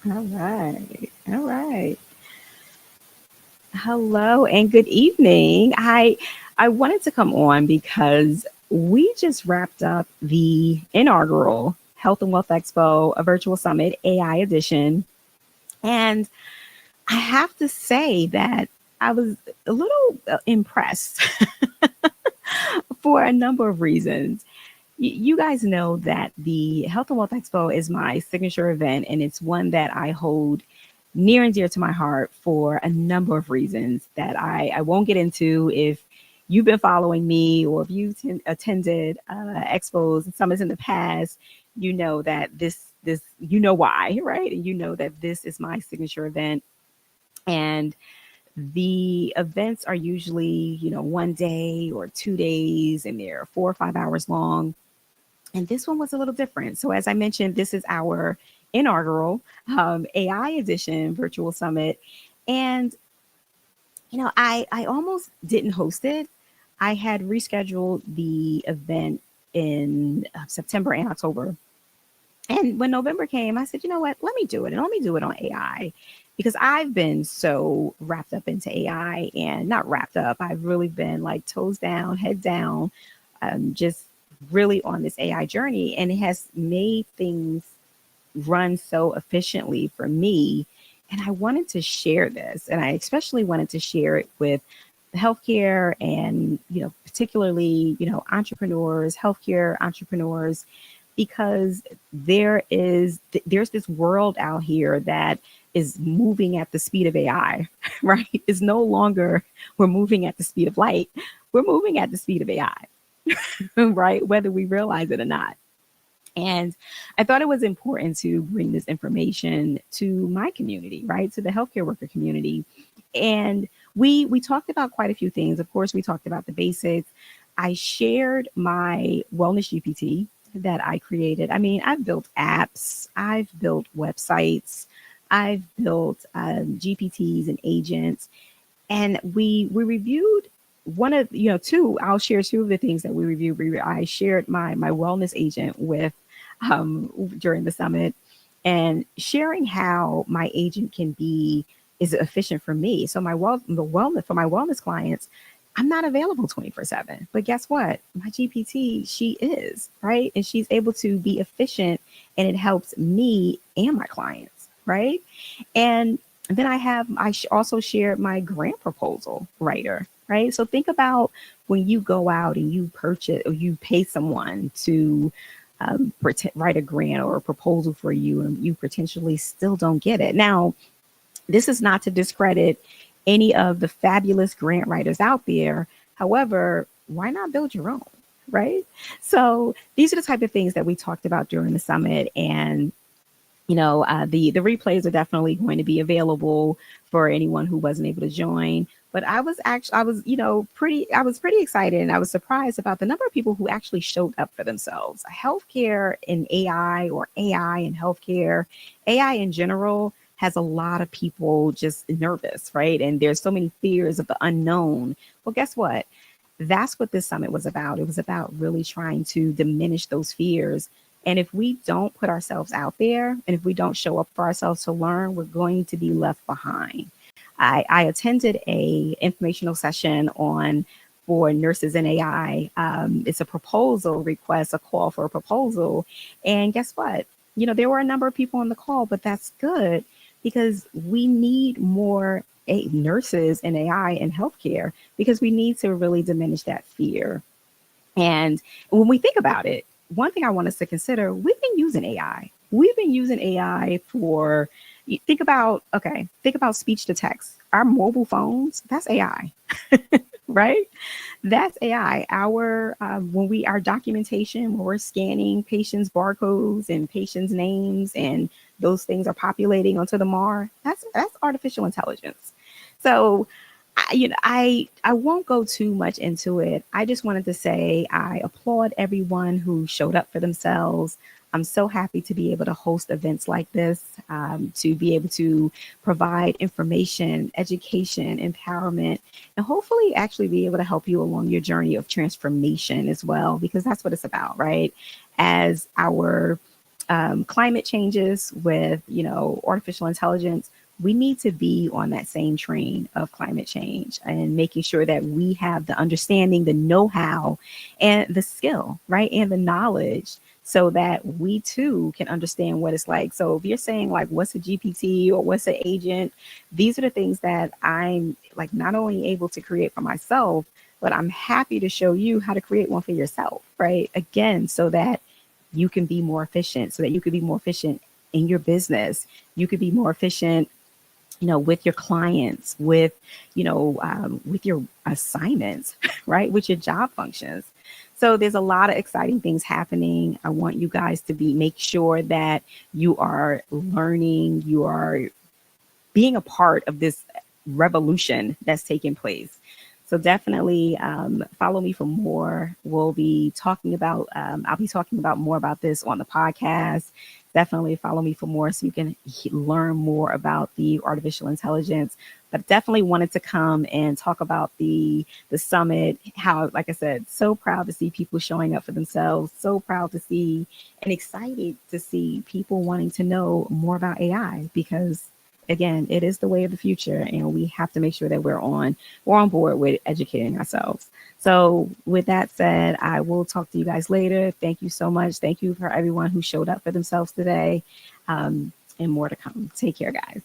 All right. All right. Hello and good evening. I wanted to come on because we just wrapped up the inaugural Health and Wealth Expo, a virtual summit, AI edition. And I have to say that I was a little impressed for a number of reasons. You guys know that the Health and Wealth Expo is my signature event, and it's one that I hold near and dear to my heart for a number of reasons that I won't get into. If you've been following me or if you've attended expos and summits in the past, you know that this you know why, right? And you know that this is my signature event. And the events are usually, 1 day or 2 days, and they're 4 or 5 hours long, and this one was a little different. So, as I mentioned, this is our inaugural AI edition virtual summit. And, I almost didn't host it. I had rescheduled the event in September and October. And when November came, I said, you know what? Let me do it. And let me do it on AI because I've been so wrapped up into AI, and not wrapped up. I've really been like toes down, head down, just really on this AI journey. And it has made things run so efficiently for me. And I wanted to share this. And I especially wanted to share it with healthcare and, particularly, entrepreneurs, healthcare entrepreneurs, because there's this world out here that is moving at the speed of AI, right? It's no longer we're moving at the speed of light. We're moving at the speed of AI, right? Whether we realize it or not. And I thought it was important to bring this information to my community, right? To the healthcare worker community. And we talked about quite a few things. Of course, we talked about the basics. I shared my wellness GPT that I created. I mean, I've built apps, I've built websites, I've built GPTs and agents, and we reviewed one of two. I'll share two of the things that we reviewed. I shared my wellness agent with during the summit, and sharing how my agent can be is efficient for me. So the wellness for my wellness clients, I'm not available 24/7. But guess what? My GPT, she is, right? And she's able to be efficient, and it helps me and my clients, right? And then also shared my grant proposal writer, right? So think about when you go out and you purchase or you pay someone to write a grant or a proposal for you, and you potentially still don't get it. Now, this is not to discredit any of the fabulous grant writers out there. However, why not build your own, right? So these are the type of things that we talked about during the summit. And the replays are definitely going to be available for anyone who wasn't able to join. But I was pretty excited, and I was surprised about the number of people who actually showed up for themselves. Healthcare and AI, or AI and healthcare, AI in general has a lot of people just nervous, right? And there's so many fears of the unknown. Well, guess what? That's what this summit was about. It was about really trying to diminish those fears. And if we don't put ourselves out there, and if we don't show up for ourselves to learn, we're going to be left behind. I attended a informational session on for nurses in AI. It's a proposal request, a call for a proposal. And guess what? There were a number of people on the call, but that's good because we need more nurses in AI and healthcare, because we need to really diminish that fear. And when we think about it, one thing I want us to consider, we've been using AI. We've been using AI for, think about speech to text. Our mobile phones, that's AI, right? That's AI. Our documentation, when we're scanning patients' barcodes and patients' names, and those things are populating onto the MAR, that's artificial intelligence. So I won't go too much into it. I just wanted to say I applaud everyone who showed up for themselves. I'm so happy to be able to host events like this, to be able to provide information, education, empowerment, and hopefully actually be able to help you along your journey of transformation as well, because that's what it's about, right? As our climate changes, with, artificial intelligence, we need to be on that same train of climate change and making sure that we have the understanding, the know-how, and the skill, right? And the knowledge, so that we too can understand what it's like. So if you're saying like, what's a GPT or what's an agent, these are the things that I'm like not only able to create for myself, but I'm happy to show you how to create one for yourself, right? Again, so that you can be more efficient, so that you could be more efficient in your business. You could be more efficient, with your clients, with your assignments, right? With your job functions. So there's a lot of exciting things happening. I want you guys to make sure that you are learning, you are being a part of this revolution that's taking place. So definitely follow me for more. I'll be talking about more about this on the podcast. Definitely follow me for more so you can learn more about the artificial intelligence. But definitely wanted to come and talk about the summit. How, like I said, so proud to see people showing up for themselves. So proud to see and excited to see people wanting to know more about AI, because again, it is the way of the future, and we have to make sure that we're on board with educating ourselves. So with that said, I will talk to you guys later. Thank you so much. Thank you for everyone who showed up for themselves today, and more to come. Take care, guys.